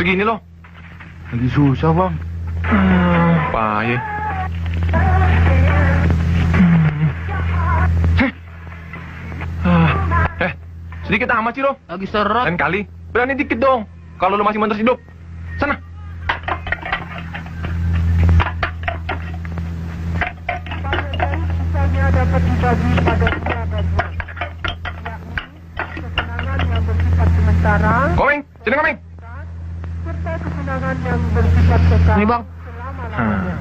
Segini loh. Lagi susah, Bang. Payah. Sedikit amat sih lo. Lagi seret. Lain kali, berani dikit dong. Kalau lo masih menerus hidup. Sana. Misalnya dapat dibagi pada dua bagian, yakni kesenangan yang bersifat sementara Komeng, sini Komeng. serta kesenangan yang bersifat kekal Nih, Bang. selama-lamanya.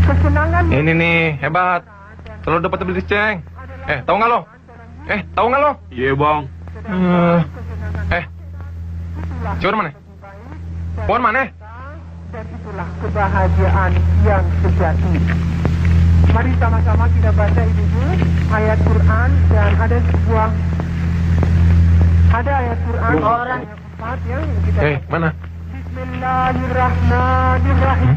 Kesenangan Ini nih, hebat. Kalau dapat beli ceng. Tahu nggak lo? Tahu nggak lo? Iya, Bang. Ciwan mana? Puan mana? dan itulah kebahagiaan yang sejati. Mari sama-sama kita baca ini dulu ayat Quran dan ada ayat Quran Orang. yang keempat yang kita baca. Mana? Bismillahirrahmanirrahim.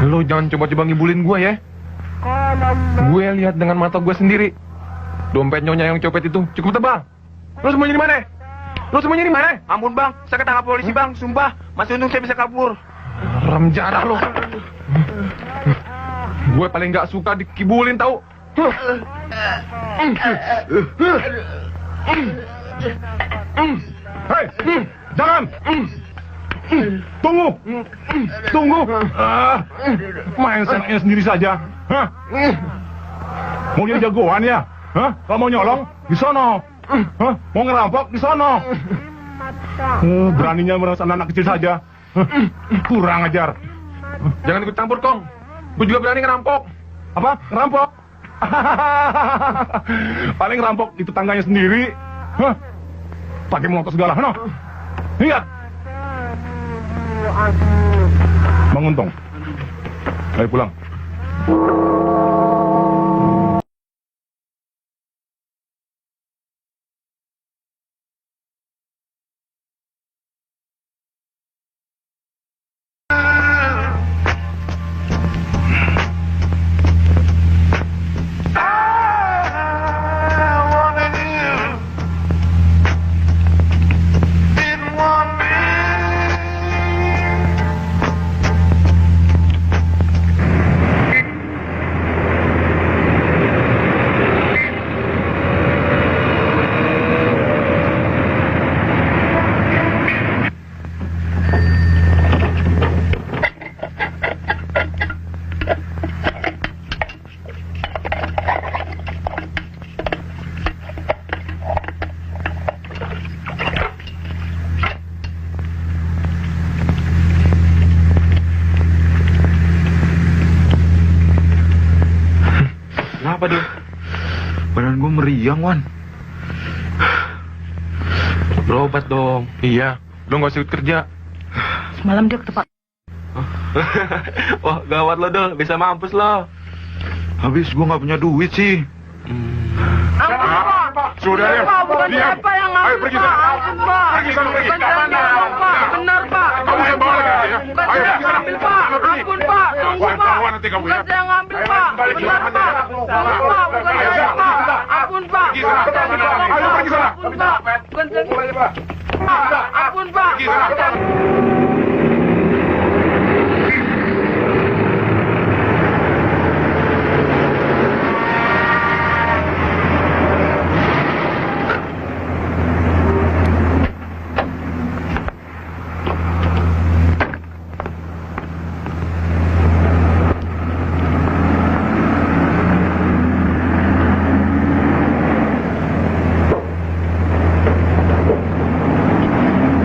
Lo jangan coba-coba ngibulin gue ya. Qala Allah. Gue lihat dengan mata gue sendiri. Dompet nyonya yang copet itu cukup tebal. Lo semuanya di mana? Lo semuanya di mana? Ampun, Bang. Saya ketangkap polisi, Bang. Sumpah. Masih untung saya bisa kabur. Ram jarah lo. Gue paling nggak suka dikibulin tahu. Hei, jangan. Tunggu. Tunggu. Main senangnya sendiri saja. Hah? Mau jadi jagoan ya? Hah? Kalau mau nyolong, di sono. Hah? Mau ngerampok, di sono. Beraninya merasa anak kecil saja. Kurang ajar. Jangan ikut campur Kong. Gue juga berani ngerampok. Apa? Ngerampok? Paling ngerampok itu tangganya sendiri. Hah? Pakai motor segala. No. Ingat. Bang Untung. Ayo pulang. Kenapa dia? Badan gue meriang, Wan. Berobat dong. Iya, lo nggak usah ikut kerja. Semalam dia ke tempat. Wah, gawat lo, Dol. Bisa mampus lo. Habis gua nggak punya duit sih. Sudah ya. Bukan Diam. siapa yang ngambil, Ayo pergi Pak. sana. Ampun, Pak. Pergi sana, pergi. Bukan saya ngambil, Pak. Benar, Pak. Kamu saya bawa lagi ya. Bukan Ayo, saya pergi sana. ngambil, Pak. Ampun, Pak. Tunggu, Pak. Bawa nanti kamu ya. Bukan saya ngambil, Ayo, Pak. balik Benar, ke Pak. sana. Tunggu, Pak. Bukan Ayo, saya, sana. Pak. Ampun, Pak. Pergi sana. Bukan saya, Pak. Ayo, pergi sana. Ampun, Pak. Bukan saya. Pak. Pak. Ampun, Pak. Pergi sana.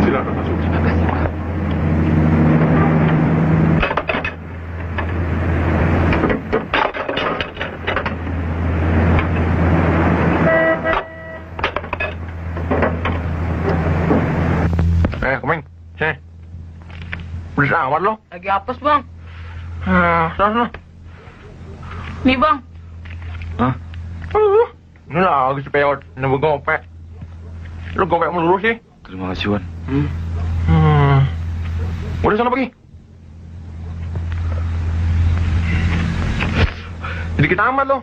Silakan masuk. Komeng. Sini. Beres amat lo. Lagi apes, Bang. Sana. Nih, Bang. Hah? Ini lagi si peot. Nunggu gopek. Lo gopek melulu sih. Terima kasih, Wan. Udah sana pergi. Sedikit amat lo.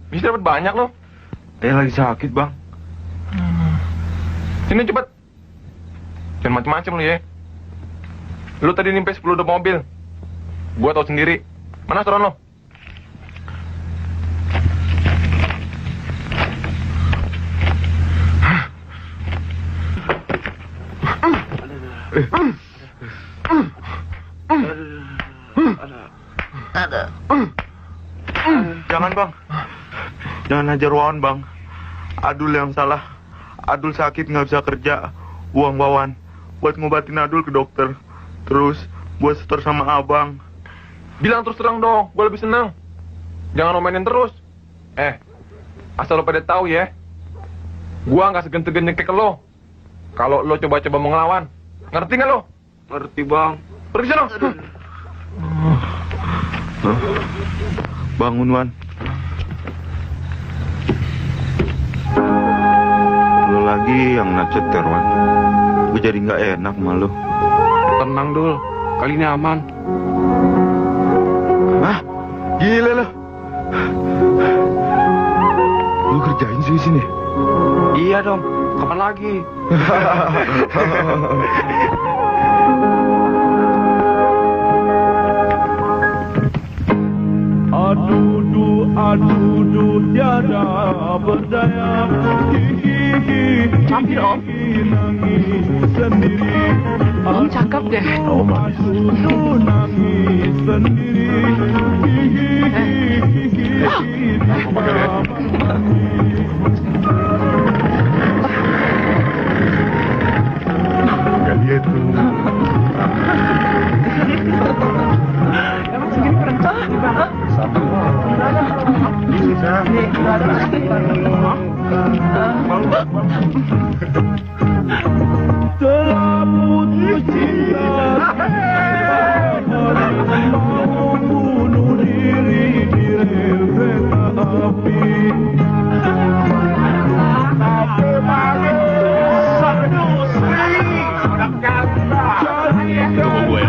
Bisa dapat banyak lo. Lagi sakit, Bang. Sini cepet. Jangan macem-macem lu ya. Lu tadi nimpe 10 dep mobil. Gua tahu sendiri. Mana setoran lo? Jangan bang. Jangan hajar Wawan bang. Adul yang salah. Adul sakit nggak bisa kerja. Uang Wawan buat ngobatin Adul ke dokter. Terus buat setor sama abang. Bilang terus terang dong, gua lebih senang. Jangan omenin terus. Asal lo pada tahu ya. Gua nggak segan-segan nyekek lo. Kalau lo coba-coba mau ngelawan. Ngerti nggak lo? Ngerti bang. Pergi sana. Bangun Wan. Lo lagi yang naceter Wan. Gue jadi nggak enak malu. Tenang Dul, kali ini aman. Hah? Gila lo. Lu kerjain sih di sini? Iya dong, kapan lagi? Aduh, tiada berdaya. Mampir Om. Nangis sendiri. Om cakep deh. Oh manis. Nangis sendiri. Gak lihat tuh. Emang segini kurang cakep banget. Telah putus cinta, mau bunuh diri di rel kereta api. Tunggu gue.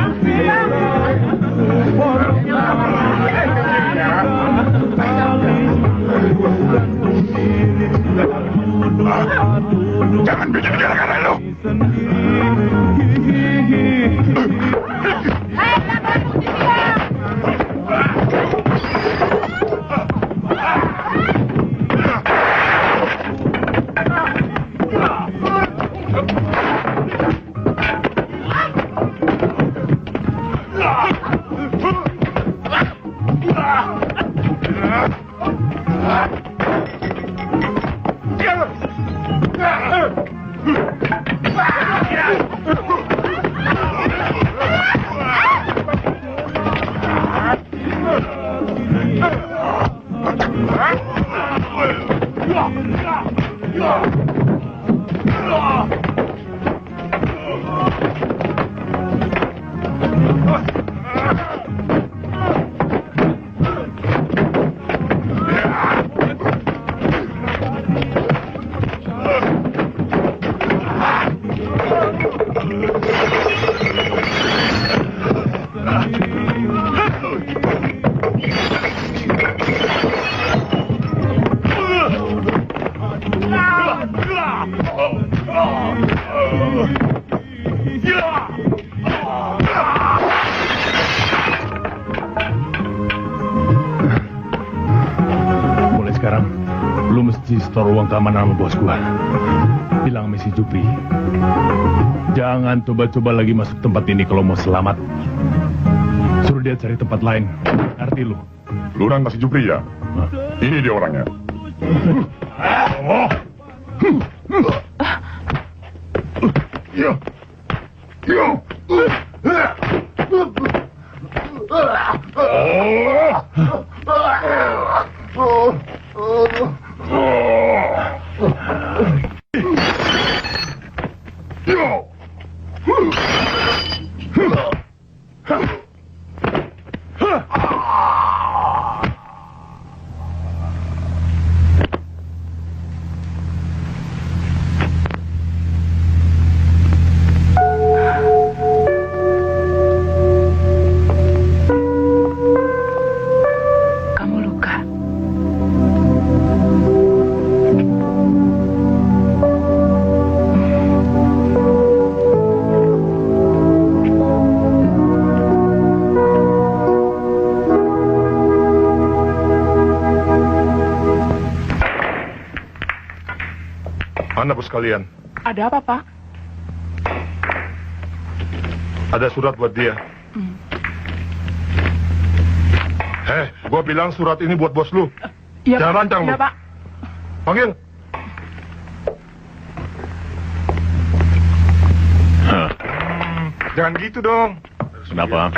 Jangan bikin gara-gara lo. Mulai sekarang, lu mesti store uang keamanan sama bos gua. Bilang sama si Jupri, jangan coba-coba lagi masuk tempat ini kalau mau selamat. Suruh dia cari tempat lain. Arti lu. Lu orang kasih Jupri ya? Ini dia orangnya. Kamu luka. sekalian. Ada apa, Pak? Ada surat buat dia. Gua bilang surat ini buat bos lu. Iya, Jangan Pak. rancang lu. Iya, Pak. Panggil. Jangan gitu dong. Kenapa?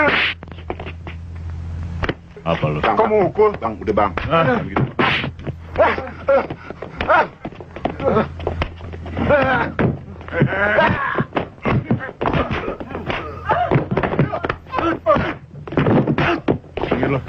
Apa lu? Kau mau mukul? Bang, udah bang. Gitu. Panggil lo.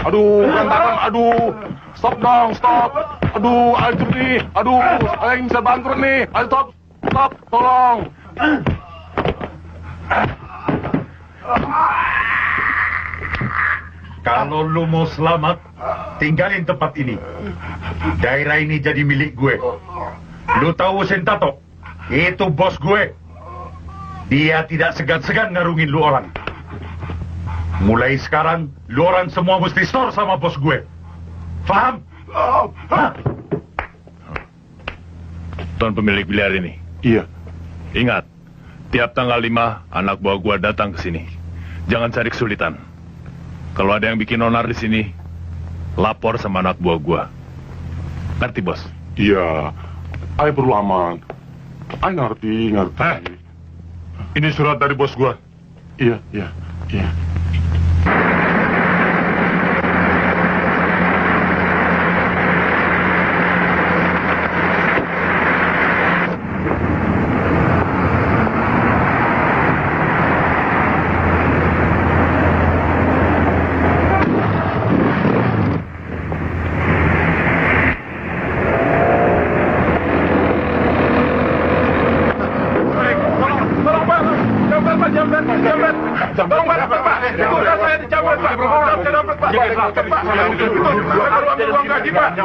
Aduh, berantakan, aduh. Stop dong, stop. Aduh, hancur nih. Aduh, saya bisa bangkrut nih. Ayo stop, tolong. Kalau lu mau selamat, tinggalin tempat ini. Daerah ini jadi milik gue. Lu tahu Sentato? Itu bos gue. Dia tidak segan-segan ngarungin lu orang. Mulai sekarang, lu orang semua mesti store sama bos gue. Faham? Hah? Tuan pemilik biliar ini. Iya. Ingat, tiap tanggal 5 anak buah gua datang ke sini. Jangan cari kesulitan. Kalau ada yang bikin onar di sini, lapor sama anak buah gua. Ngerti, Bos? Iya. Ay perlu aman. Ay ngerti. Ini surat dari bos gua. Iya.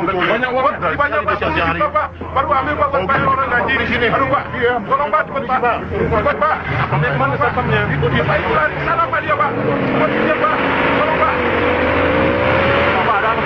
Banyak uang, banyak Pak. Pak. Baru ambil Pak, buat bayar orang gaji di sini. Aduh Pak, tolong Pak, cepat Pak. Cepat Pak. Mana satpamnya? Itu dia Pak, itu lari sana Pak dia Pak. Cepat dia Pak. Tolong Pak. Pak ada apa?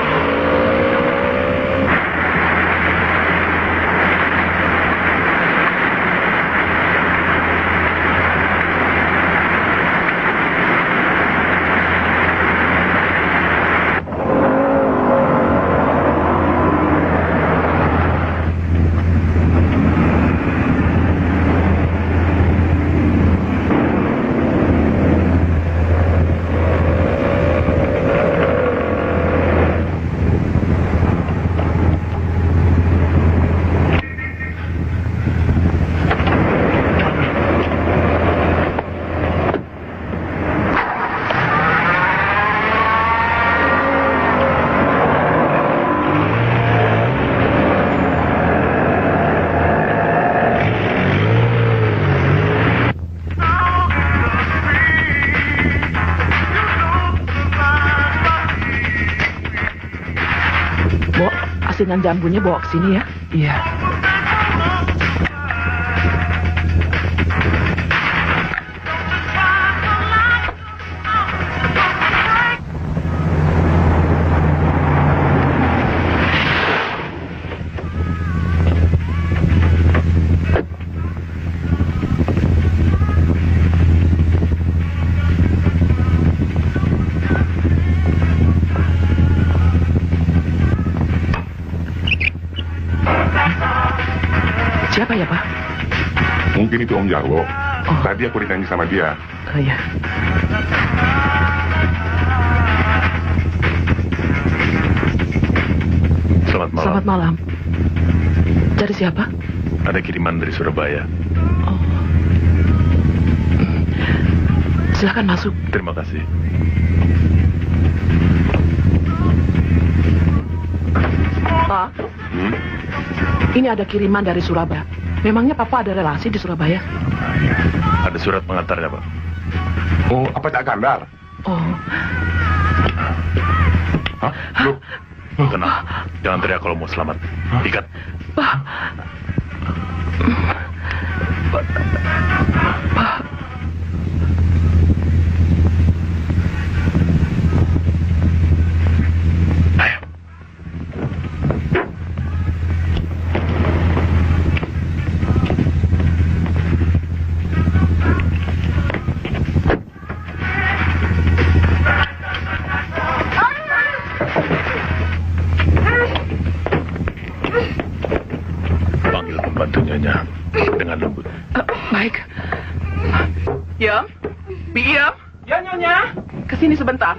Asinan jambunya bawa ke sini ya. Iya. Siapa ya, Pak? Mungkin itu Om Jarwo. Tadi aku ditanya sama dia. Oh ya. Selamat malam. Selamat malam. Dari siapa? Ada kiriman dari Surabaya. Oh. Silakan masuk. Terima kasih. Pak, ini ada kiriman dari Surabaya. Memangnya Papa ada relasi di Surabaya? Ada surat pengantarnya, Pak. Oh, apa Cak Kandar? Oh, Hah? Loh, Tenang, jangan teriak kalau mau selamat. Ikat. Ayo. Panggil pembantunya dengan lembut. baik. Yam, Yam. Ya, Nyonya. Kesini sebentar.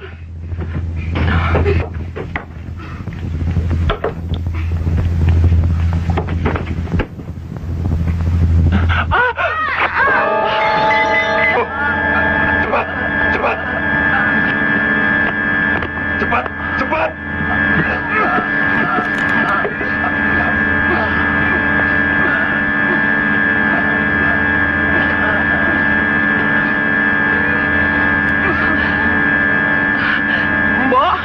Cepat, cepat. Cepat, cepat. Mbok.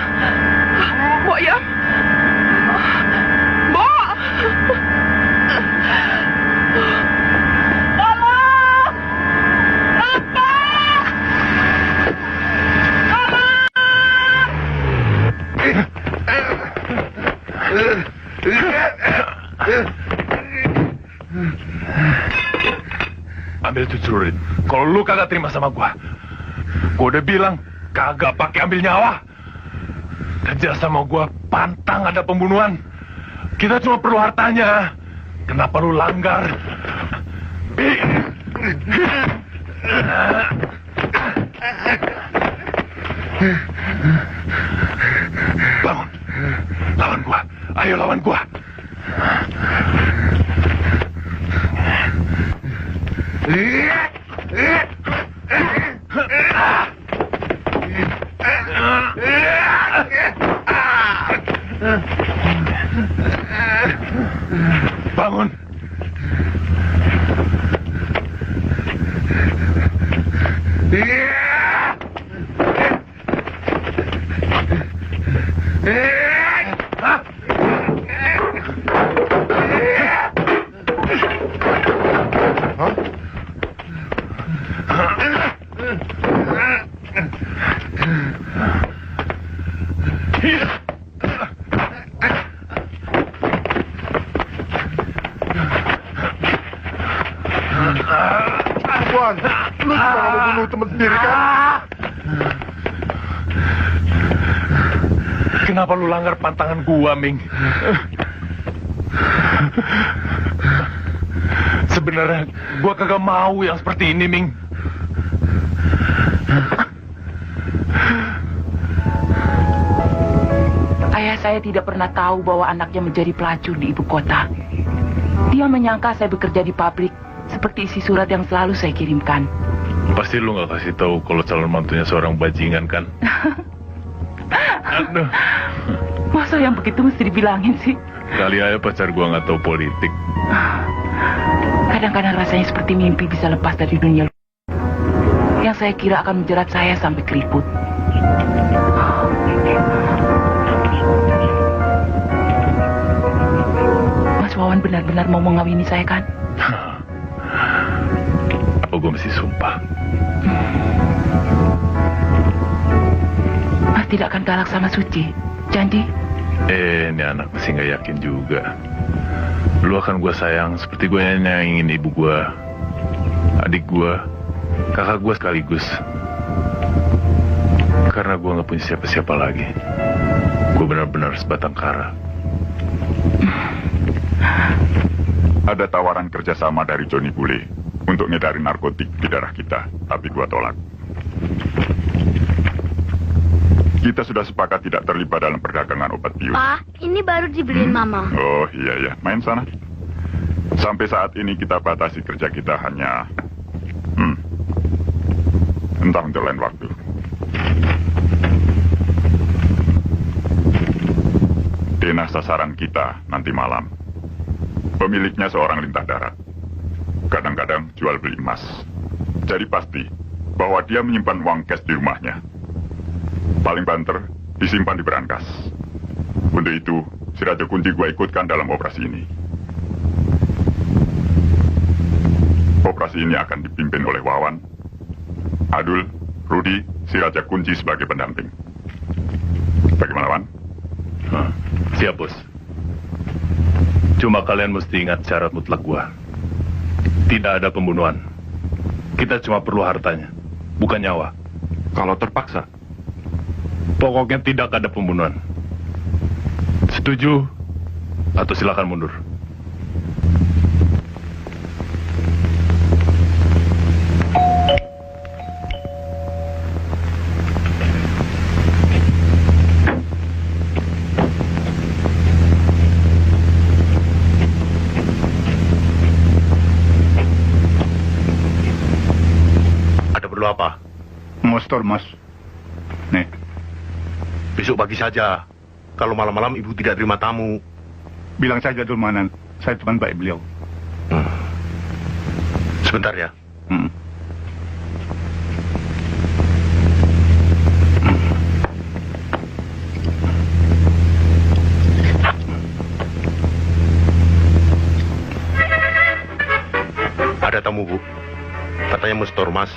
Mbok Yam. Mbok. Tolong. Ambil itu celurit. Kalau lu kagak terima sama gua udah bilang kagak pakai ambil nyawa. Kerja sama gua pantang ada pembunuhan. Kita cuma perlu hartanya. Kenapa lu langgar? Bangun. Lawan gua. Ayo lawan gua. Bangun. Tuan, lu juga mau bunuh teman sendiri kan? Kenapa lu langgar pantangan gua, Ming? Sebenarnya gua kagak mau yang seperti ini, Ming. Ayah saya tidak pernah tahu bahwa anaknya menjadi pelacur di ibu kota. Dia menyangka saya bekerja di pabrik, seperti isi surat yang selalu saya kirimkan. Pasti lu gak kasih tahu kalau calon mantunya seorang bajingan, kan? Aduh. Masa yang begitu mesti dibilangin sih? Kali aja pacar gua gak tahu politik. Kadang-kadang rasanya seperti mimpi bisa lepas dari dunia yang saya kira akan menjerat saya sampai keriput. Mas Wawan benar-benar mau mengawini saya, kan? Apa gua mesti sumpah? Mas tidak akan galak sama Suci, janji? Ini anak masih gak yakin juga. Lu akan gua sayang seperti gua nyayangin ibu gua, adik gua, kakak gua sekaligus. Karena gua gak punya siapa-siapa lagi. Gua benar-benar sebatang kara. Ada tawaran kerjasama dari Johnny Bule untuk ngedarin narkotik di daerah kita, tapi gua tolak. Kita sudah sepakat tidak terlibat dalam perdagangan obat bius. Pak, ini baru dibeliin Mama. Oh iya ya, main sana. Sampai saat ini kita batasi kerja kita hanya... entah untuk lain waktu. Denah sasaran kita nanti malam. Pemiliknya seorang lintah darat. Kadang-kadang jual beli emas. Jadi pasti bahwa dia menyimpan uang cash di rumahnya. Paling banter, disimpan di berangkas. Untuk itu, si Raja Kunci gua ikutkan dalam operasi ini. Operasi ini akan dipimpin oleh Wawan, Adul, Rudi, si Raja Kunci sebagai pendamping. Bagaimana, Wan? Siap, Bos. Cuma kalian mesti ingat syarat mutlak gua. Tidak ada pembunuhan. Kita cuma perlu hartanya, bukan nyawa. Kalau terpaksa. Pokoknya tidak ada pembunuhan. Setuju? Atau silakan mundur. Apa? Mostor, Mas. Nih. Besok pagi saja. Kalau malam-malam ibu tidak terima tamu. Bilang saja Dulmanan, saya teman baik beliau. Sebentar ya. Ada tamu, Bu. Katanya Mostor, Mas.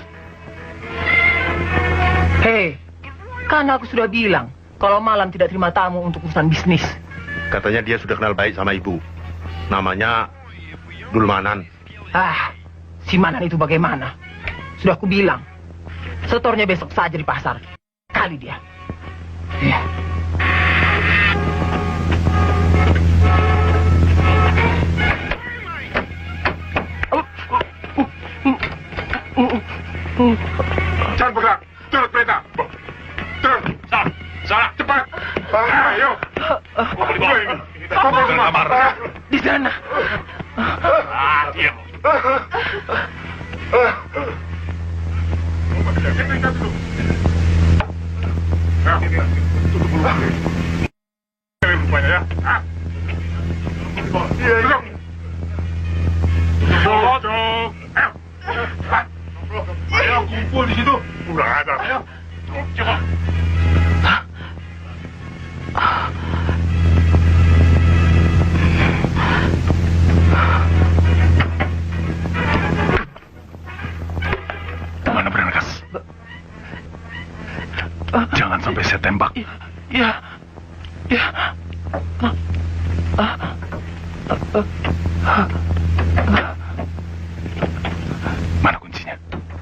Hei, kan aku sudah bilang kalau malam tidak terima tamu untuk urusan bisnis. Katanya dia sudah kenal baik sama ibu. Namanya Dulmanan. Si Manan itu bagaimana? Sudah aku bilang, setornya besok saja di pasar. Kali dia. Ya. Jangan bergerak. Turut perintah. Turun. Salah. Cepat. Ayo. Apa di kamar? Di sana. Diam. Tutup dulu. Rupanya ya. Duduk. Duduk. Ayo kumpul di situ. Udah ada. Ayo. Coba. Mana Brankas? Jangan sampai saya tembak. Ya. Mana kuncinya?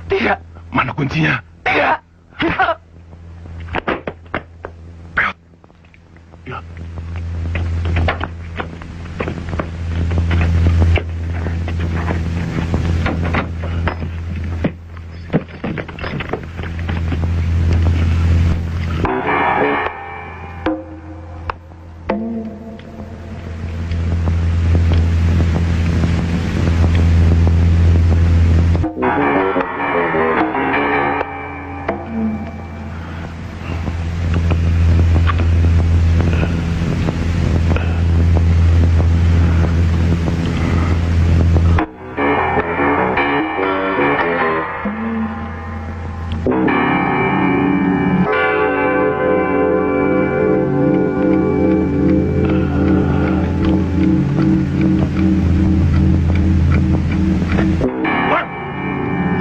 Tidak. Mana kuncinya? Tidak. Peot. Ya.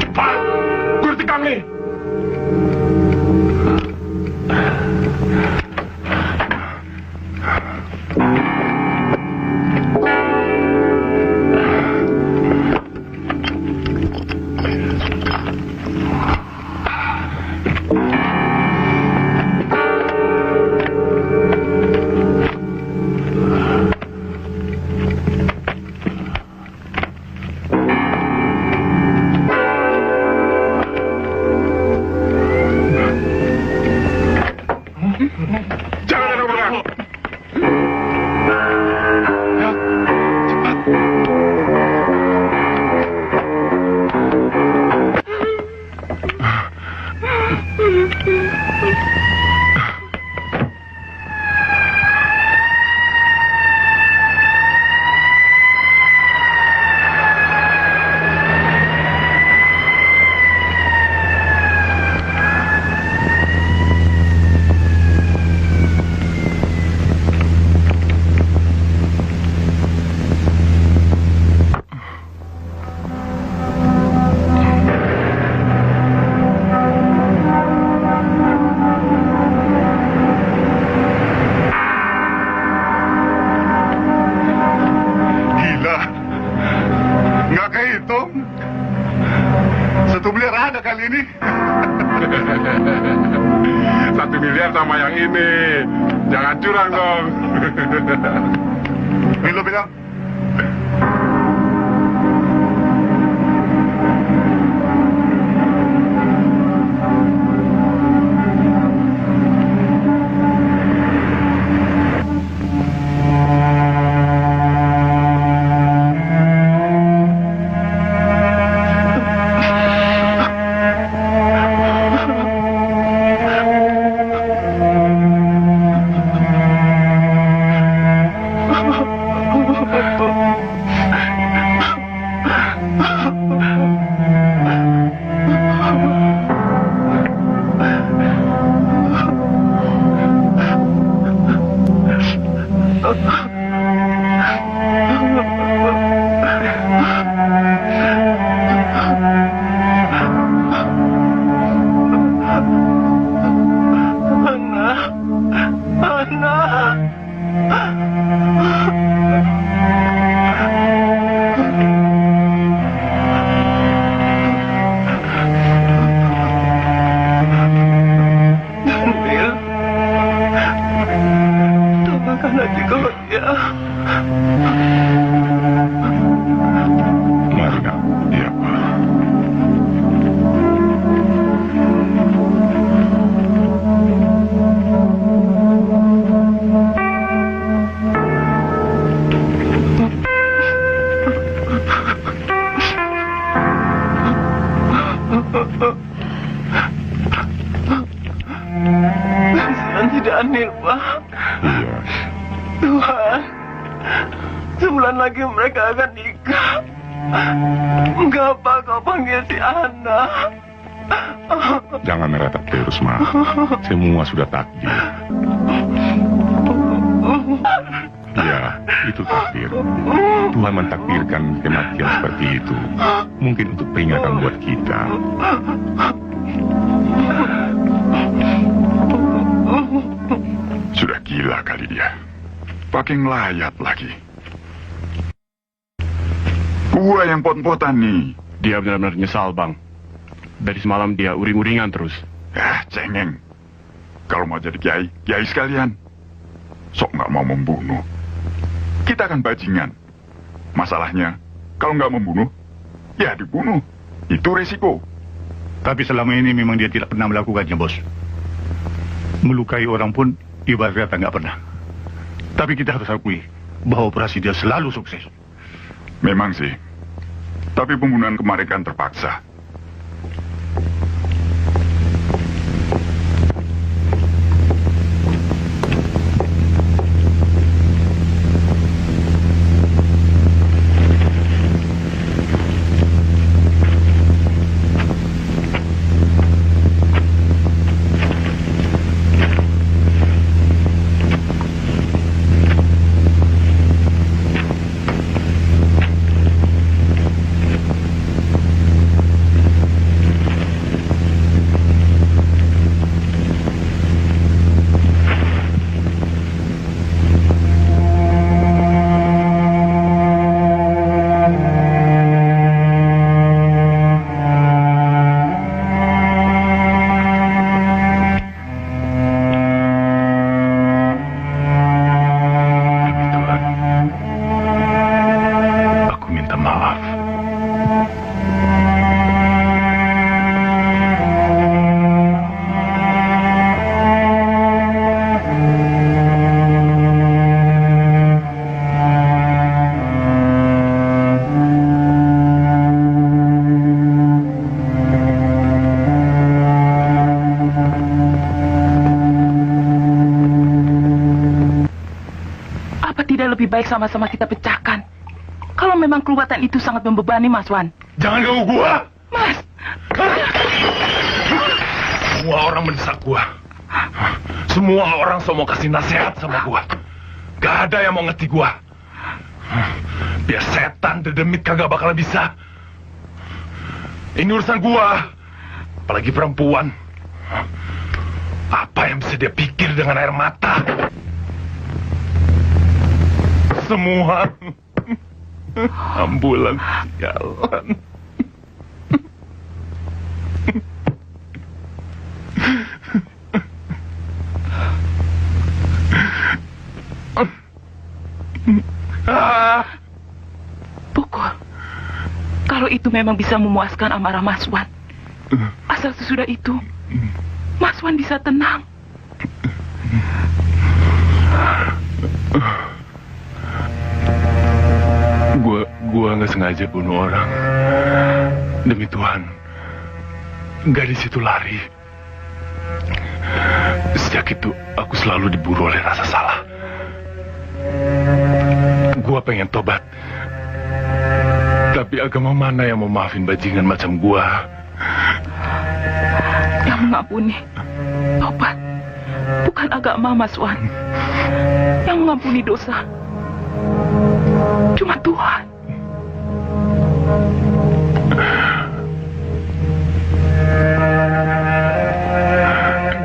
Cepat. Gue tikam nih. kali ini. 1 miliar sama yang ini. Jangan curang dong. Ini lo bilang. Mari, Nak. Iya, Pak. Kasihan si Daniel, Pak. Iya. Tuhan, sebulan lagi mereka akan nikah. Mengapa kau panggil si Ana? Jangan meratap terus, Ma. Semua sudah takdir. Ya, itu takdir. Tuhan mentakdirkan kematian seperti itu. Mungkin untuk peringatan buat kita. Sudah gila kali dia. Pakai ngelayat lagi. Gua yang pot-potan nih. Dia benar-benar nyesal, Bang. Dari semalam dia uring-uringan terus. Cengeng. Kalau mau jadi kiai, kiai sekalian. Sok nggak mau membunuh. Kita kan bajingan. Masalahnya, kalau nggak membunuh, ya dibunuh. Itu resiko. Tapi selama ini memang dia tidak pernah melakukannya, Bos. Melukai orang pun ibaratnya nggak pernah. Tapi kita harus akui bahwa operasi dia selalu sukses. Memang sih. Tapi pembunuhan kemarin kan terpaksa. Lebih baik sama-sama kita pecahkan. Kalau memang keluatan itu sangat membebani, Mas Wan. Jangan ganggu gua. Mas! Semua orang mendesak gua. Semua orang semua kasih nasihat sama gua. Gak ada yang mau ngerti gua. Biar setan dedemit kagak bakal bisa. Ini urusan gua. Apalagi perempuan. Apa yang bisa dia pikir dengan air mata? Semua ambulans jalan. itu memang bisa memuaskan amarah Mas Wan. Asal sesudah itu, Mas Wan bisa tenang. Gua nggak sengaja bunuh orang. Demi Tuhan, gadis itu lari. Sejak itu, aku selalu diburu oleh rasa salah. Gua pengen tobat. Tapi agama mana yang mau maafin bajingan macam gua? Yang mengampuni, tobat. Bukan agama, Mas Wan. Yang mengampuni dosa cuma Tuhan.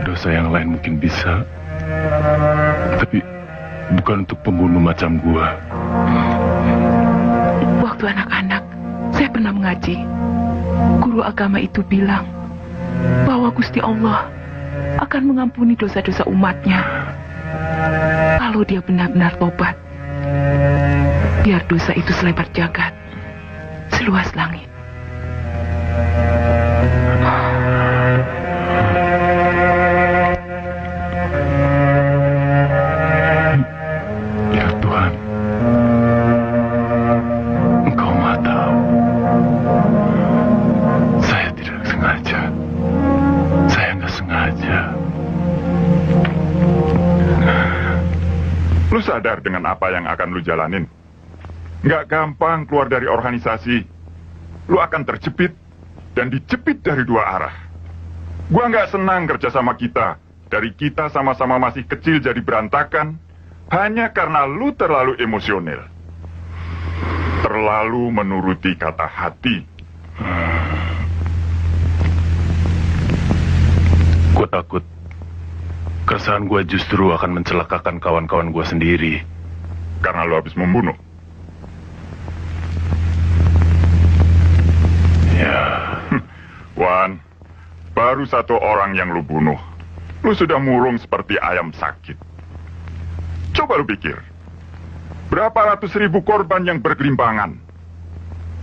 Dosa yang lain mungkin bisa, tapi bukan untuk pembunuh macam gua. Waktu anak-anak, saya pernah mengaji. Guru agama itu bilang bahwa Gusti Allah akan mengampuni dosa-dosa umatnya kalau dia benar-benar tobat. Biar dosa itu selebar jagat, seluas langit. Ya Tuhan, Engkau Maha Tahu. Saya tidak sengaja. Saya nggak sengaja. Lu sadar dengan apa yang akan lu jalanin? Nggak gampang keluar dari organisasi. Lu akan terjepit dan dijepit dari dua arah. Gua nggak senang kerja sama kita. Dari kita sama-sama masih kecil jadi berantakan hanya karena lu terlalu emosional. Terlalu menuruti kata hati. Gue takut keresahan gue justru akan mencelakakan kawan-kawan gue sendiri. Karena lu habis membunuh. Ya. Wan, baru satu orang yang lu bunuh. Lu sudah murung seperti ayam sakit. Coba lu pikir. Berapa ratus ribu korban yang bergelimpangan.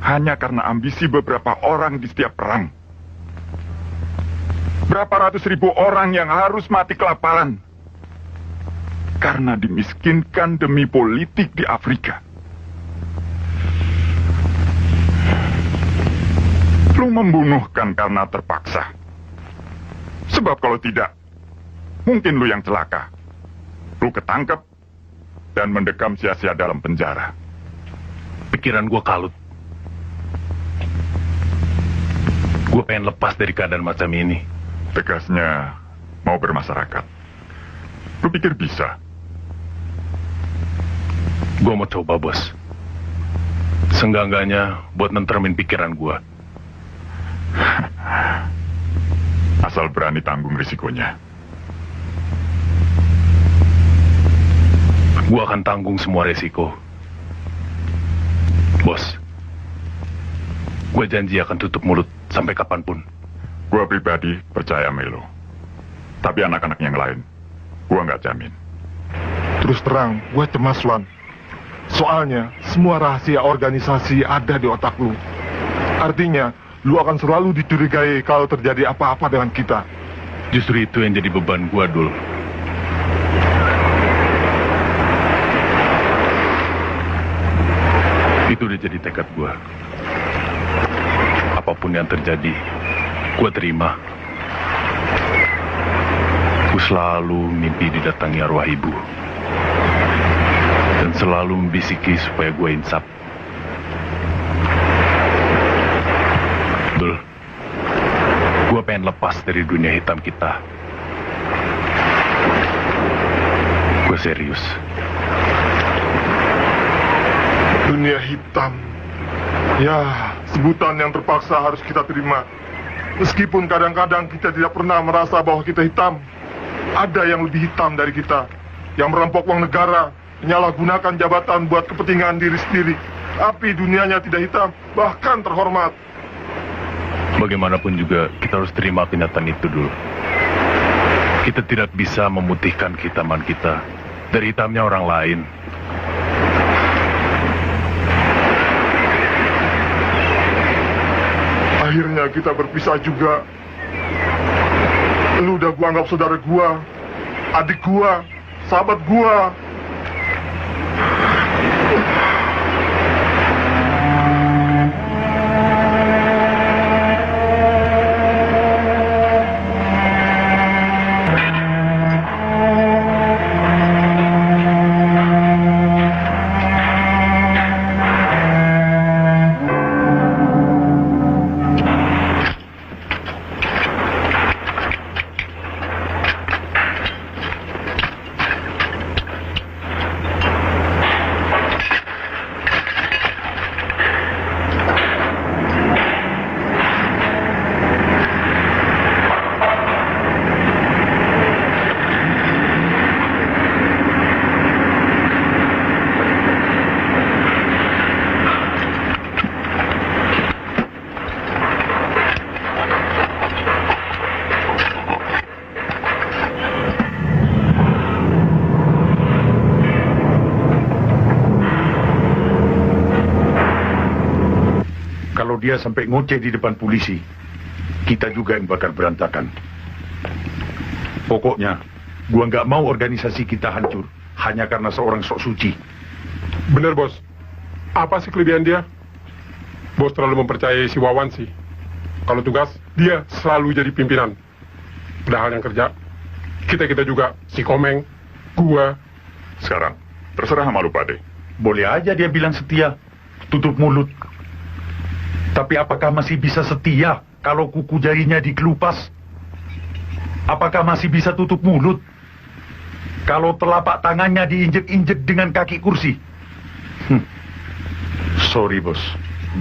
Hanya karena ambisi beberapa orang di setiap perang. Berapa ratus ribu orang yang harus mati kelaparan. Karena dimiskinkan demi politik di Afrika. Lu membunuhkan karena terpaksa. Sebab kalau tidak, mungkin lu yang celaka. Lu ketangkep dan mendekam sia-sia dalam penjara. Pikiran gue kalut. Gue pengen lepas dari keadaan macam ini. Tegasnya mau bermasyarakat. Lu pikir bisa? Gue mau coba, bos. Senggangganya buat nenteremin pikiran gue. Asal berani tanggung risikonya. Gue akan tanggung semua resiko. Bos, gue janji akan tutup mulut sampai kapanpun. Gue pribadi percaya Melo. Tapi anak-anak yang lain, gue nggak jamin. Terus terang, gue cemas, Wan. Soalnya, semua rahasia organisasi ada di otak lu. Artinya, lu akan selalu dicurigai kalau terjadi apa-apa dengan kita. Justru itu yang jadi beban gue, Dul. Itu udah jadi tekad gue. Apapun yang terjadi, gue terima. Gue selalu mimpi didatangi arwah ibu. Dan selalu membisiki supaya gue insaf. Dul, gue pengen lepas dari dunia hitam kita. Gue serius. Dunia hitam. Ya, sebutan yang terpaksa harus kita terima. Meskipun kadang-kadang kita tidak pernah merasa bahwa kita hitam. Ada yang lebih hitam dari kita. Yang merampok uang negara, menyalahgunakan jabatan buat kepentingan diri sendiri. Tapi dunianya tidak hitam, bahkan terhormat. Bagaimanapun juga kita harus terima kenyataan itu dulu. Kita tidak bisa memutihkan kehitaman kita dari hitamnya orang lain. kita berpisah juga. Lu udah gua anggap saudara gua, adik gua, sahabat gua. Kalau dia sampai ngoceh di depan polisi, kita juga yang bakal berantakan. Pokoknya, gua nggak mau organisasi kita hancur hanya karena seorang sok suci. Bener, Bos. Apa sih kelebihan dia? Bos terlalu mempercayai si Wawan sih. Kalau tugas, dia selalu jadi pimpinan. Padahal yang kerja, kita juga. Si Komeng, gua. Sekarang, terserah sama lu pade. Boleh aja dia bilang setia, tutup mulut. Tapi apakah masih bisa setia kalau kuku jarinya dikelupas? Apakah masih bisa tutup mulut kalau telapak tangannya diinjek-injek dengan kaki kursi? Sorry, Bos.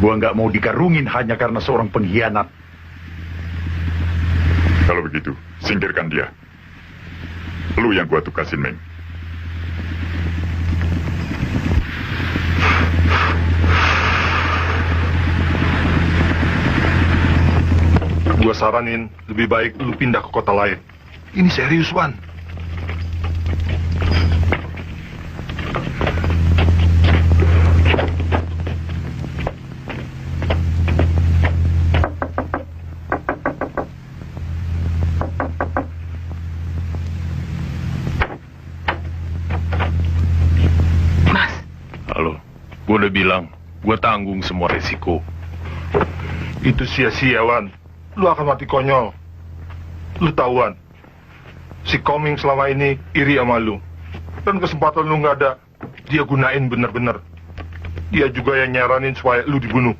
Gua nggak mau dikarungin hanya karena seorang pengkhianat. Kalau begitu, singkirkan dia. Lu yang gua tugasin, Meng. Gua saranin lebih baik lu pindah ke kota lain. Ini serius, Wan. Mas. Halo, gue udah bilang, gue tanggung semua resiko. Itu sia-sia, Wan. Lu akan mati konyol. Lu tahuan, si Koming selama ini iri sama lu. Dan kesempatan lu nggak ada, dia gunain bener-bener. Dia juga yang nyaranin supaya lu dibunuh.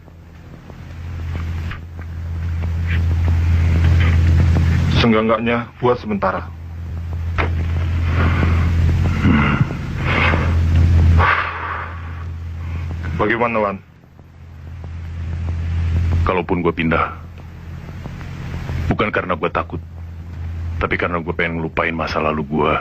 Seenggak-enggaknya buat sementara. Bagaimana, Wan? Kalaupun gue pindah, bukan karena gue takut, tapi karena gue pengen ngelupain masa lalu gue.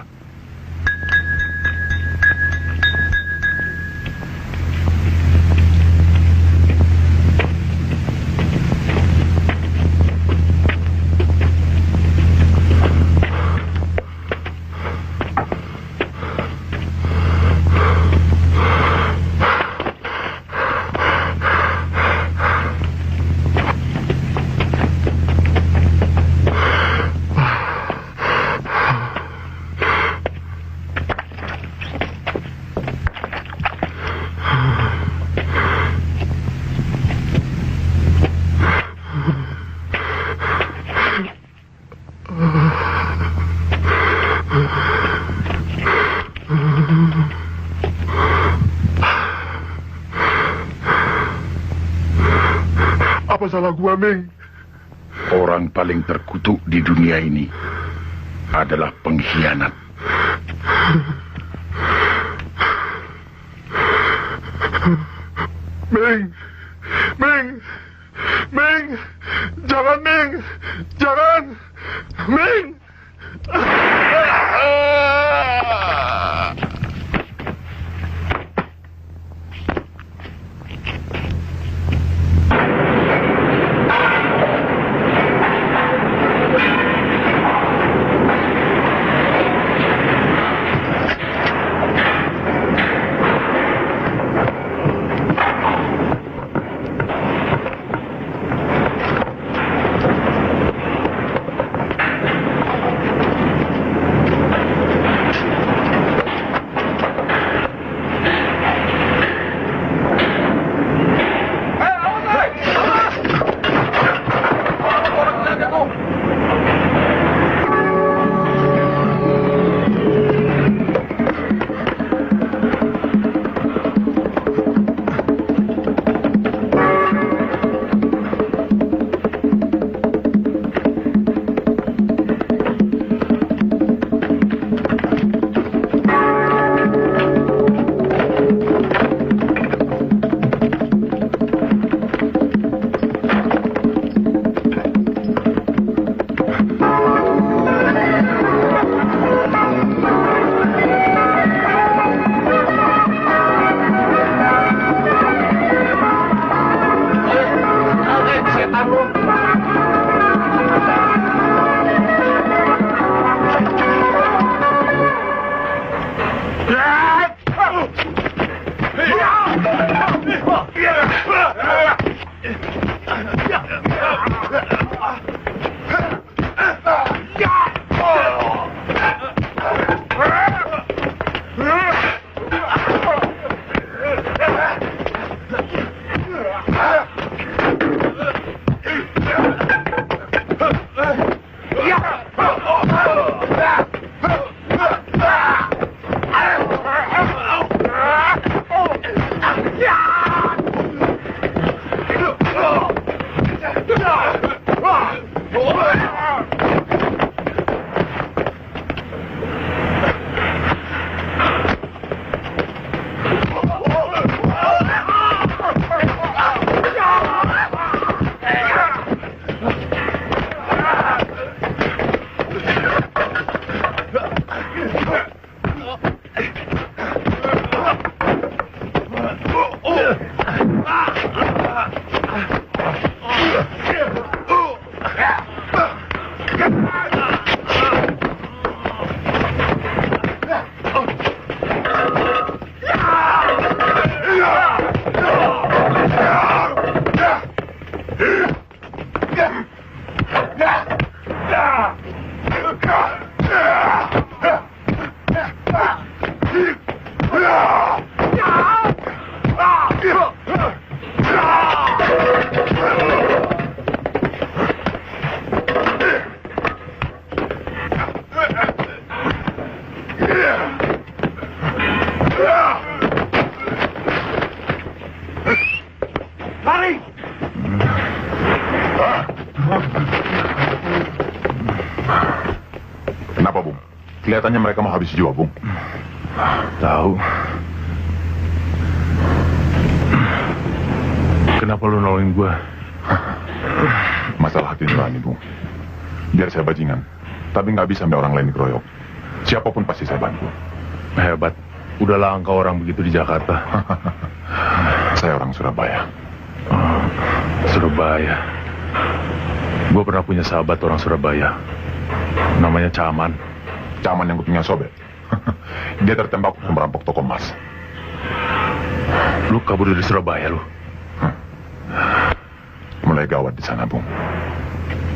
Apa salah gua, Meng? Orang paling terkutuk di dunia ini adalah pengkhianat. Meng! Meng! Meng! Jangan, Meng! Jangan! Meng! Kenapa, Bung? Kelihatannya mereka mau habis jiwa, Bung. Tahu. Kenapa lu nolongin gua? Masalah hati nurani, Bung. Biar saya bajingan, tapi nggak bisa sampai orang lain dikeroyok. Siapapun pasti saya bantu. Hebat. Udah langka orang begitu di Jakarta. Saya orang Surabaya. Surabaya. Gue pernah punya sahabat orang Surabaya. Namanya Caman. Caman yang punya sobek. Dia tertembak merampok toko emas. Lu kabur dari Surabaya, lu? Mulai gawat di sana, Bung.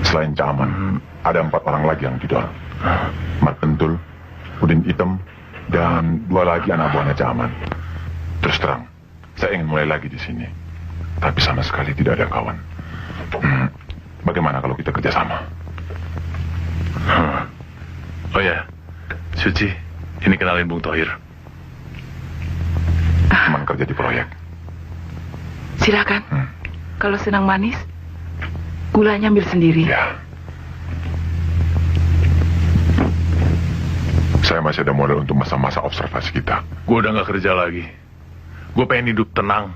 Selain Caman, ada 4 orang lagi yang didol. Mat Pentul, Udin Hitam, dan 2 lagi anak buahnya Caman. Terus terang, saya ingin mulai lagi di sini. Tapi sama sekali tidak ada kawan. Bagaimana kalau kita kerjasama? Oh ya, Suci, ini kenalin Bung Thohir. Teman kerja di proyek. Silakan. Kalau senang manis, gulanya ambil sendiri. Ya. Saya masih ada modal untuk masa-masa observasi kita. Gue udah gak kerja lagi. Gue pengen hidup tenang.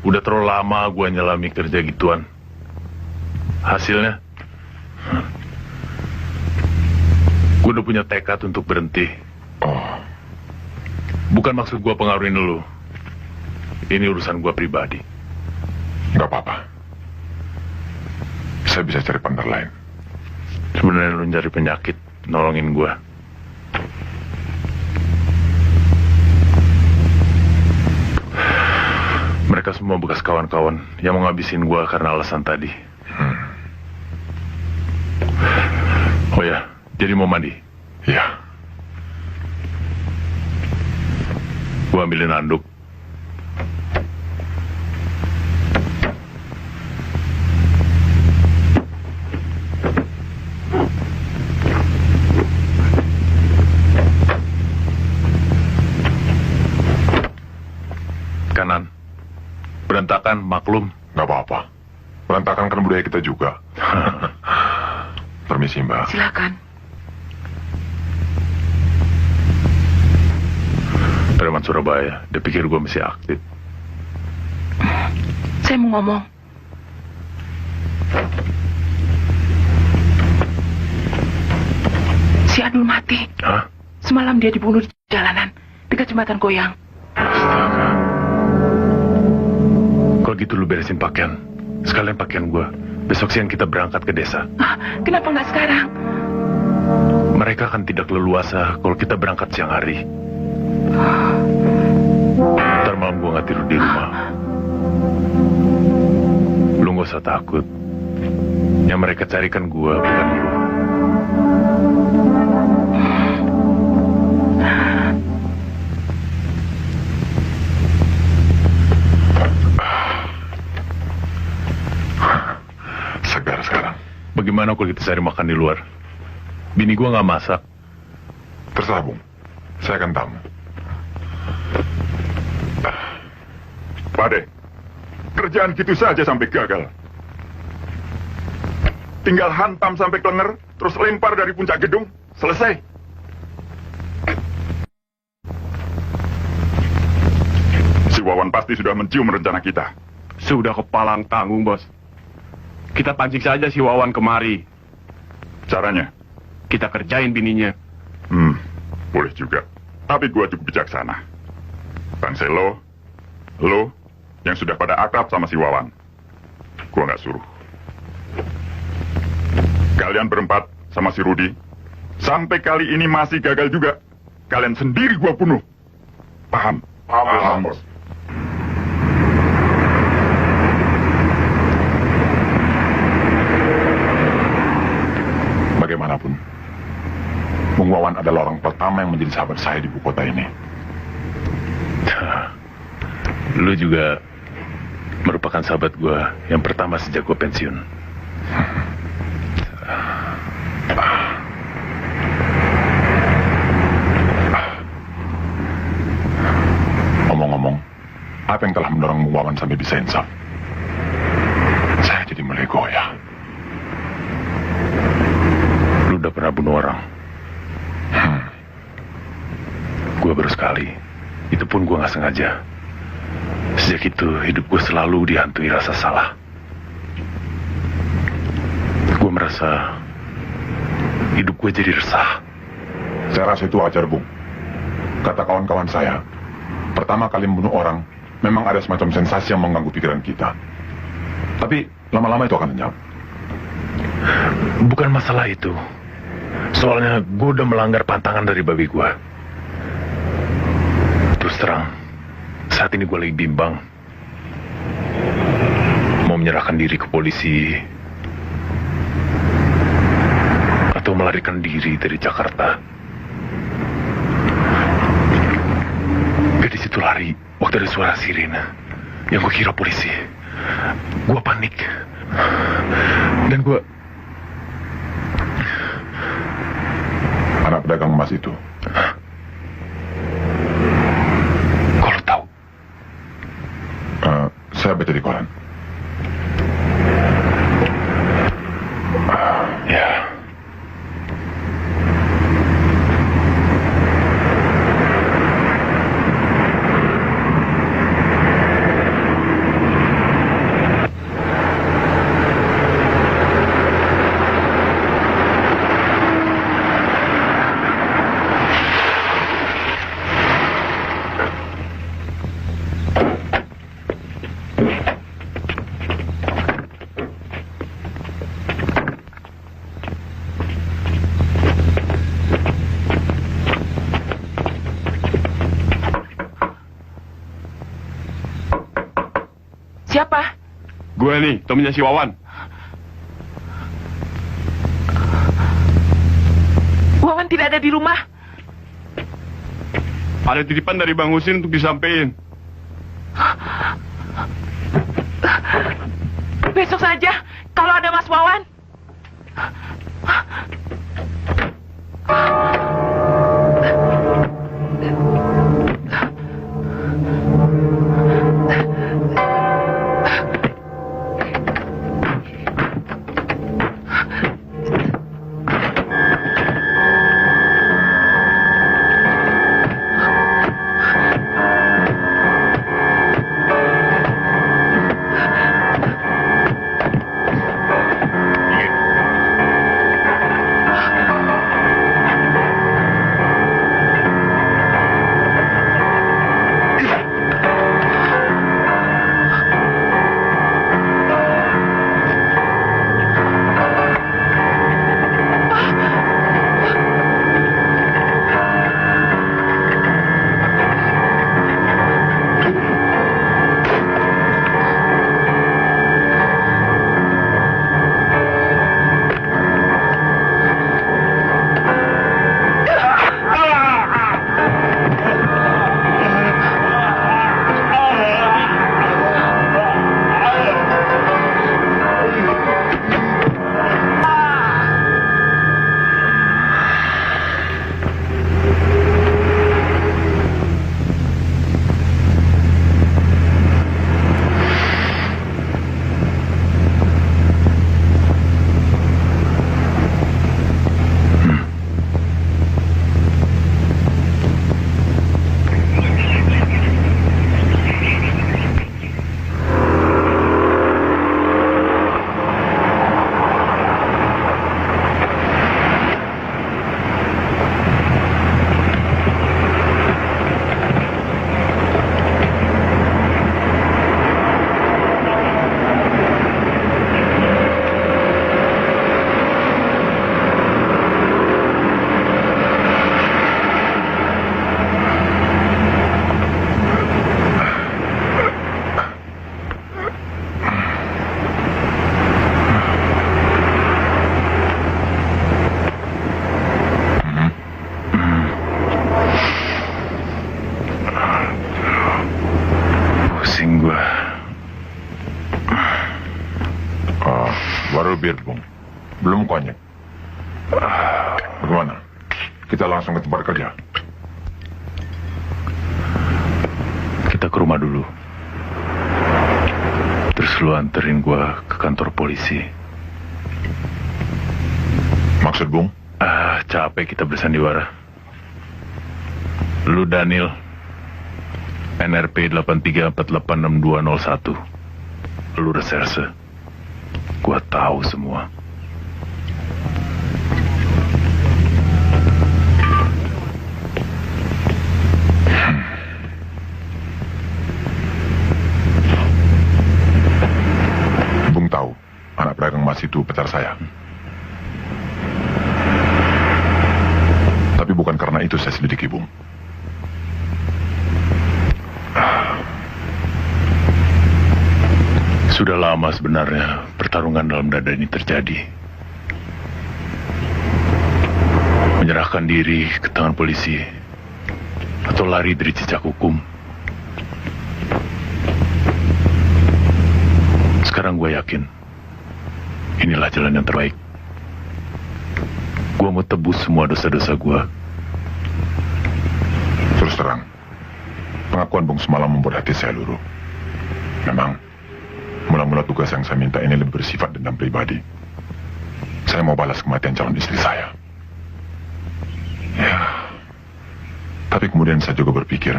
Udah terlalu lama gue nyelami kerja gituan. Hasilnya, gue udah punya tekad untuk berhenti. Oh, Bukan maksud gue pengaruhin lu. Ini urusan gue pribadi. nggak apa-apa. Saya bisa cari partner lain. Sebenarnya lu cari penyakit, nolongin gue. Mereka semua bekas kawan-kawan yang mau ngabisin gue karena alasan tadi. Oh ya, jadi mau mandi? Ya. Gue ambilin handuk. Kanan. Berantakan, maklum. Nggak apa-apa. Berantakan kan budaya kita juga. Permisi, Mbak. Silakan. Preman Surabaya, dia pikir gue masih aktif. Saya mau ngomong. Si Adul mati. Hah? Semalam dia dibunuh di jalanan, dekat jembatan Goyang. Astaga. Kalau gitu lu beresin pakaian. Sekalian pakaian gue. Besok siang kita berangkat ke desa. Kenapa nggak sekarang? Mereka akan tidak leluasa kalau kita berangkat siang hari. Ntar malam gue nggak tidur di rumah. Lu nggak usah takut. Yang mereka carikan gue bukan lu. Segar sekarang. Bagaimana kalau kita cari makan di luar? Bini gue nggak masak. Terserah, Bung. Saya akan tamu. Pade, kerjaan gitu saja sampai gagal. Tinggal hantam sampai klenger, terus lempar dari puncak gedung, selesai. Si Wawan pasti sudah mencium rencana kita. Sudah kepalang tanggung, Bos. Kita pancing saja si Wawan kemari. Caranya? Kita kerjain bininya. Boleh juga. Tapi gua cukup bijaksana. Panselo, lo, yang sudah pada akrab sama si Wawan. Gua nggak suruh. Kalian berempat sama si Rudi, sampai kali ini masih gagal juga. Kalian sendiri gua bunuh. Paham? Paham, bos. Bagaimanapun, Bung Wawan adalah orang pertama yang menjadi sahabat saya di ibu kota ini. Lu juga merupakan sahabat gue yang pertama sejak gue pensiun. Ngomong-ngomong, apa yang telah mendorong Bung Wawan sampai bisa insaf? Saya jadi mulai goyah. Lu udah pernah bunuh orang? Gue baru sekali. Itu pun gue gak sengaja. Sejak itu, hidup gue selalu dihantui rasa salah. Gue merasa hidup gue jadi resah. Saya rasa itu wajar, Bung. Kata kawan-kawan saya, pertama kali membunuh orang, memang ada semacam sensasi yang mengganggu pikiran kita. Tapi, lama-lama itu akan lenyap. Bukan masalah itu. Soalnya gue udah melanggar pantangan dari babi gue. Terus terang, saat ini gue lagi bimbang. Mau menyerahkan diri ke polisi atau melarikan diri dari Jakarta. Gadis itu lari waktu ada suara sirine yang gue kira polisi. Gue panik. Dan gue... Anak pedagang emas itu. Kok lo tahu? Saya baca di koran. Ya. Siapa? Gue nih, temennya si Wawan. Wawan tidak ada di rumah. Ada titipan dari Bang Husin untuk disampaikan. Besok saja, kalau ada Mas Wawan. Konyek. Bagaimana? Kita langsung ke tempat kerja. Kita ke rumah dulu. Terus lu anterin gua ke kantor polisi. Maksud Bung? Capek kita bersandiwara. Lu Daniel, NRP 83486201. Lu reserse. Gua tahu semua. Bung tahu, anak pedagang emas itu pacar saya. Tapi bukan karena itu saya selidiki, Bung. Sudah lama sebenarnya pertarungan dalam dada ini terjadi. Menyerahkan diri ke tangan polisi atau lari dari jejak hukum. Sekarang gue yakin inilah jalan yang terbaik. Gue mau tebus semua dosa-dosa gue. Terus terang, pengakuan Bung semalam membuat hati saya luruh. Memang, mula-mula tugas yang saya minta ini lebih bersifat dendam pribadi. Saya mau balas kematian calon istri saya. Ya. Tapi kemudian saya juga berpikir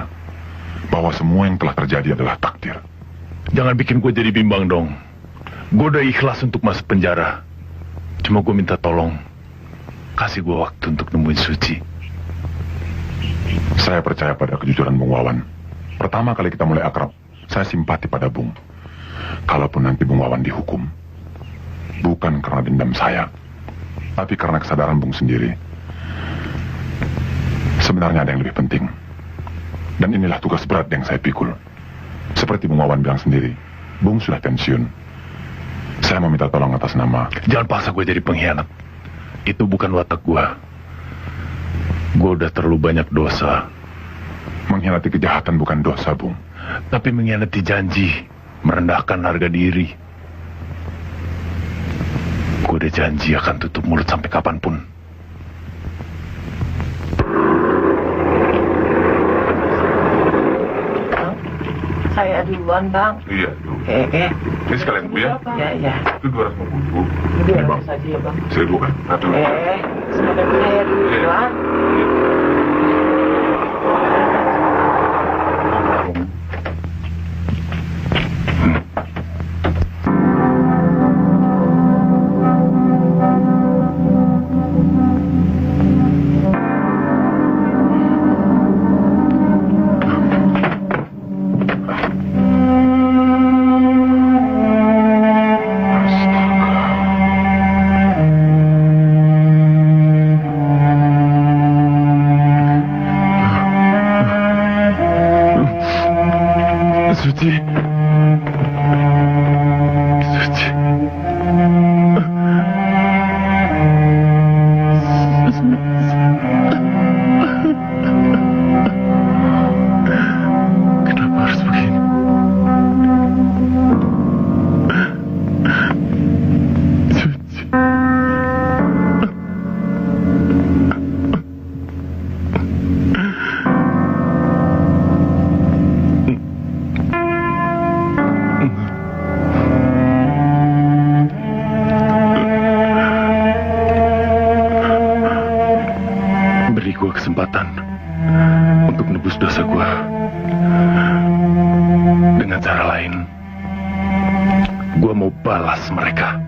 bahwa semua yang telah terjadi adalah takdir. Jangan bikin gue jadi bimbang dong. Gue udah ikhlas untuk masuk penjara. Cuma gue minta tolong, kasih gue waktu untuk nemuin Suci. Saya percaya pada kejujuran Bung Wawan. Pertama kali kita mulai akrab, saya simpati pada Bung. Kalaupun nanti Bung Wawan dihukum, bukan karena dendam saya, tapi karena kesadaran Bung sendiri. Sebenarnya ada yang lebih penting. Dan inilah tugas berat yang saya pikul. Seperti Bung Wawan bilang sendiri, Bung sudah pensiun. Saya mau minta tolong atas nama... Jangan paksa gue jadi pengkhianat. Itu bukan watak gue. Gue udah terlalu banyak dosa. Mengkhianati kejahatan bukan dosa, Bung. Tapi mengkhianati janji, merendahkan harga diri. Gue udah janji akan tutup mulut sampai kapanpun. Saya duluan, Bang. Iya, ini sekalian Bu ya? Ya. Itu 250. Biar saja ya, Bang. 1000 kan? Sekalian saya dulu, Bang. Kesempatan untuk nebus dosa gue dengan cara lain. Gue mau balas mereka.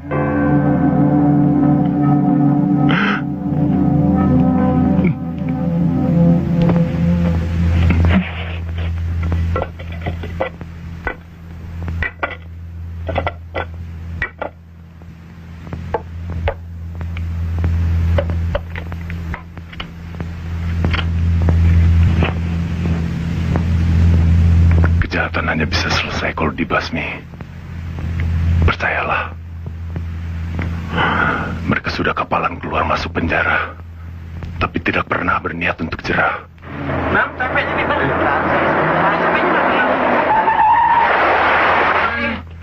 Kejahatan hanya bisa selesai kalau dibasmi. Percayalah. Mereka sudah kapalan keluar masuk penjara, tapi tidak pernah berniat untuk jerah. Bang, sampainya di mana? Sampainya mana?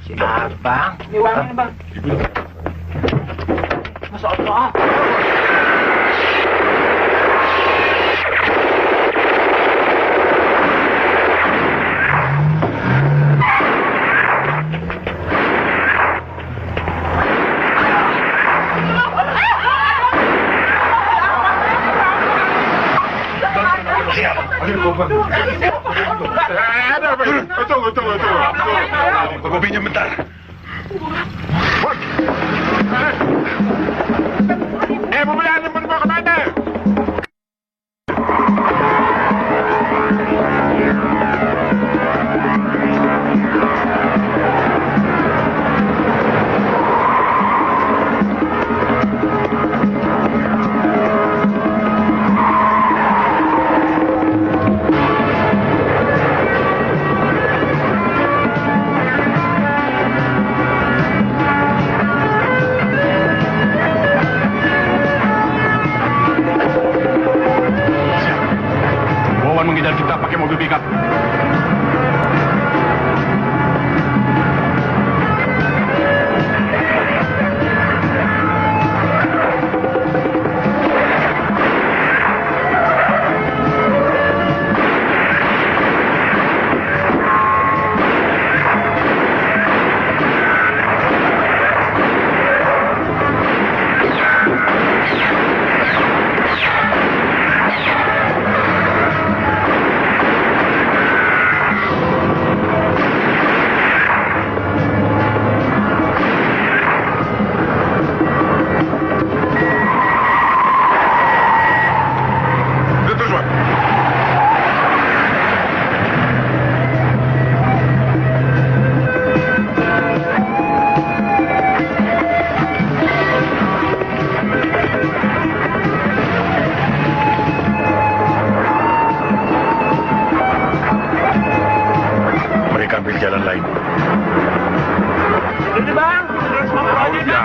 Siap, Bang. Ini uangnya, Bang. Masya Allah. Gue pinjam bentar. Pembelian mau dibawa kemana? Mengejar kita pakai mobil pickup. jalan lain. Ini bang, aja ya.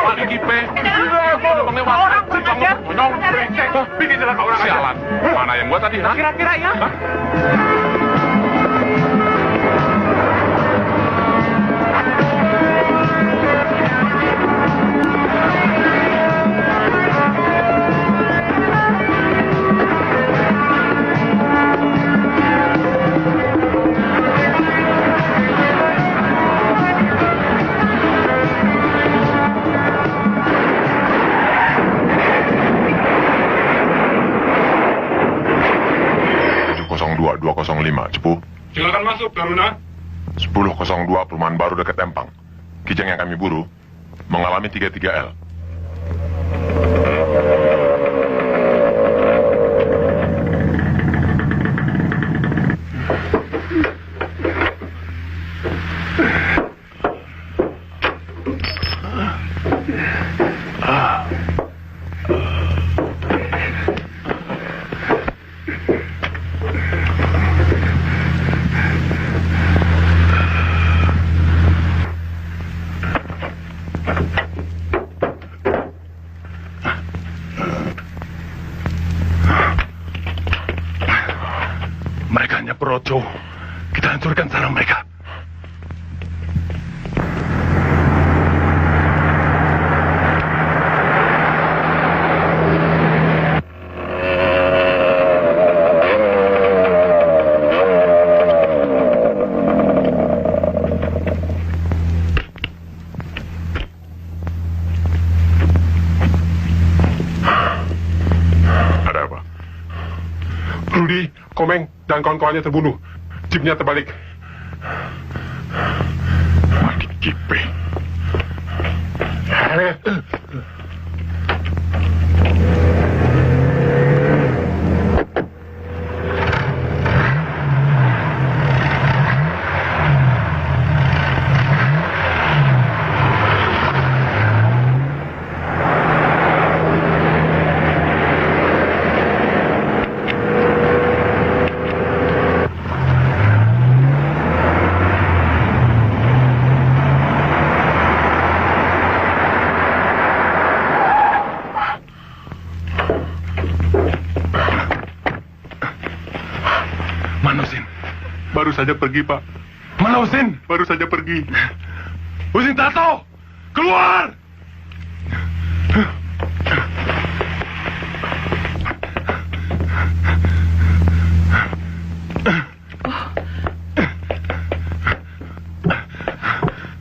Pak Gipe, orang bikin jalan orang sialan. Mana yang buat tadi? Kira-kira ya. Cepu. Silakan masuk, Taruna. 1002 perumahan baru dekat Empang. Kijang yang kami buru mengalami 33L. Mereka hanya peroco. Kita hancurkan sarang mereka. Ada apa? Rudy, Komeng, dan kawan-kawannya terbunuh. Jeepnya terbalik. Mati Gipe. Mana Sin? Baru saja pergi, Pak. Mana Mana Husin? Baru saja pergi. Husin Tato! Keluar!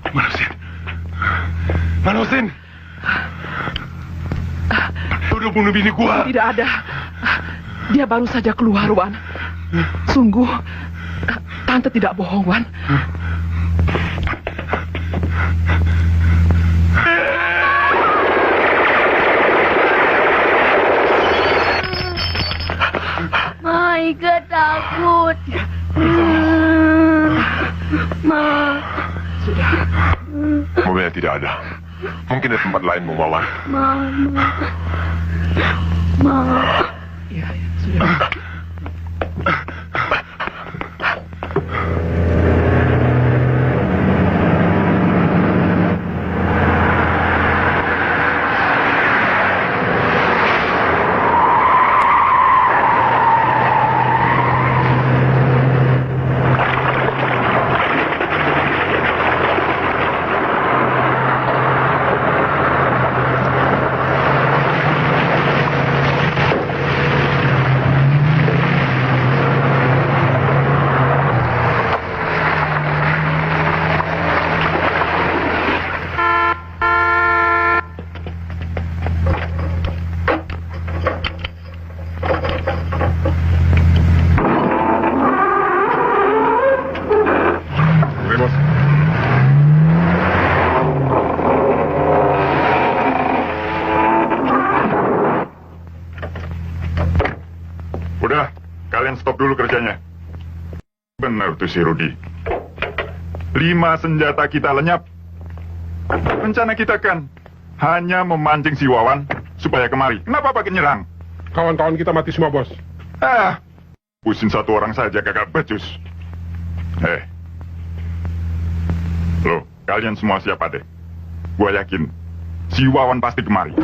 Mana Husin? Mana Husin? Lu udah bunuh bini gua. Tidak ada. Dia baru saja keluar, Wan. Sungguh, Tante tidak bohong, Wan. Maika takut. Ma. Mobilnya tidak ada. Mungkin di tempat lain, Bu Wawan. Mama. Ma. Ya, sudah. Udah, kalian stop dulu kerjanya. Benar tuh si Rudi. 5 senjata kita lenyap. Rencana kita kan hanya memancing si Wawan supaya kemari. Kenapa pakai nyerang? Kawan-kawan kita mati semua, Bos. Pusing 1 orang saja kagak becus. Loh, kalian semua siapa deh? Gua yakin si Wawan pasti kemari.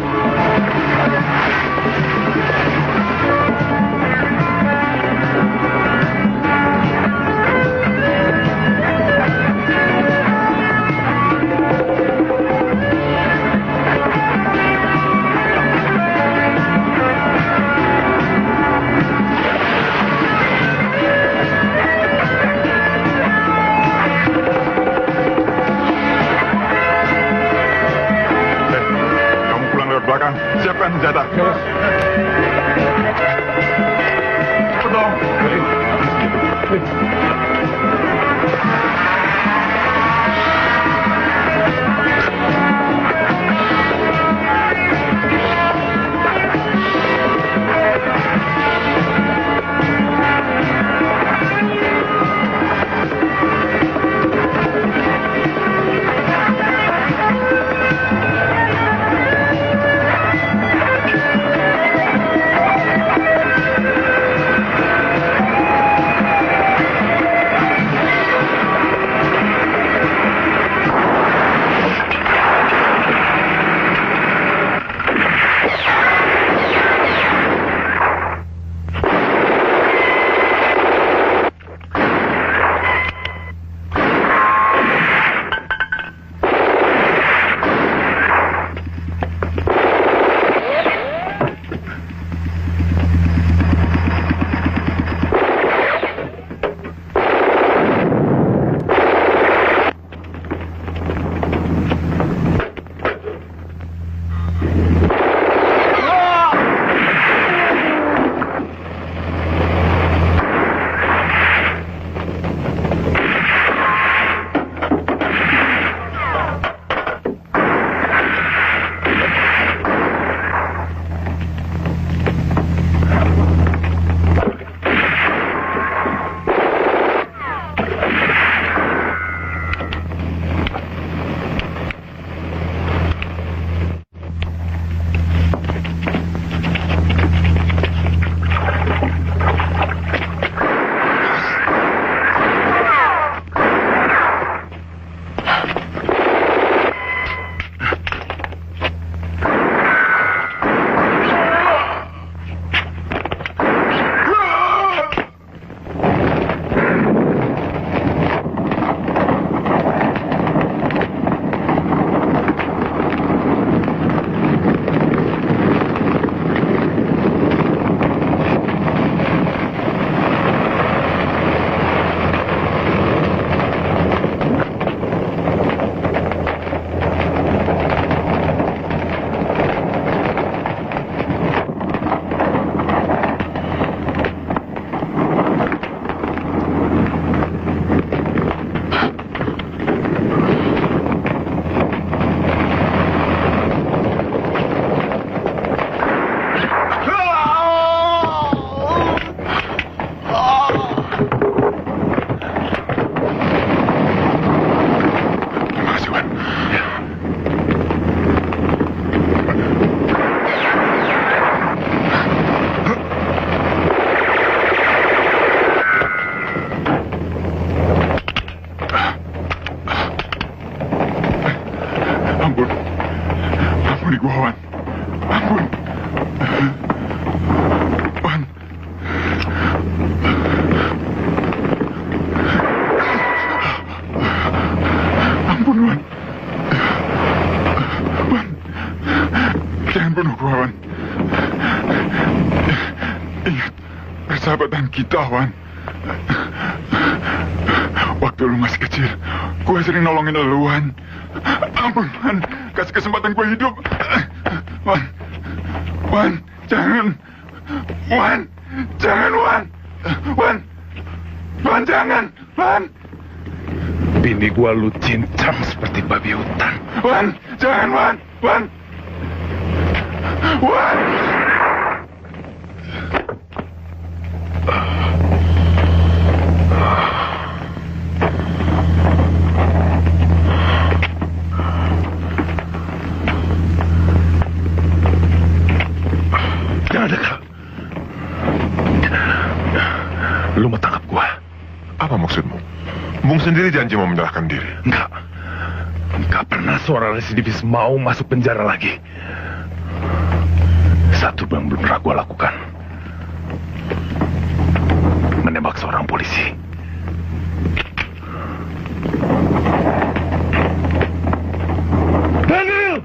Belakang, siapkan senjata. Cepet dong. Ampuni gua, Wan. Ampun. Wan. Ampun, Wan. Wan. Jangan bunuh gua, Wan. Ingat persahabatan kita, Wan. Waktu lu masih kecil, gue sering nolongin lu, Wan. Ampun, Wan. Kasih kesempatan gue hidup. Wan. Wan, jangan. Wan. Jangan, Wan. Wan. Wan, jangan. Wan. Bini gua lu cincang seperti babi hutan. Wan, jangan, Wan. Wan. Wan. Jangan dekat. Lu mau tangkap gua? Apa maksudmu? Bung sendiri janji mau menyerahkan diri. Enggak. Enggak pernah seorang residivis mau masuk penjara lagi. Satu yang belum pernah gua lakukan. Menembak seorang polisi. Daniel!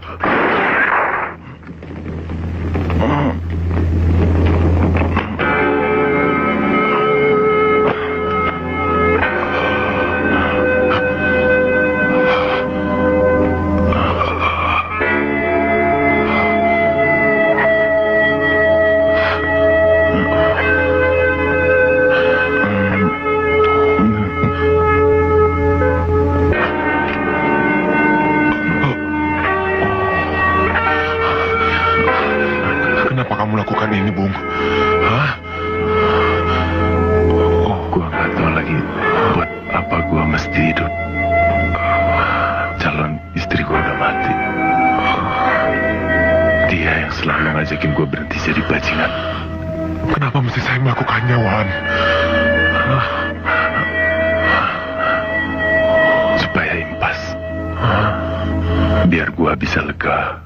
Kenapa kamu lakukan ini, Bung? Hah? Gua nggak tahu lagi buat apa gua mesti hidup. Calon istri gua udah mati. Dia yang selalu ngajakin gua berhenti jadi bajingan. Kenapa mesti saya melakukannya, Wan? Supaya impas. Biar gua bisa lega.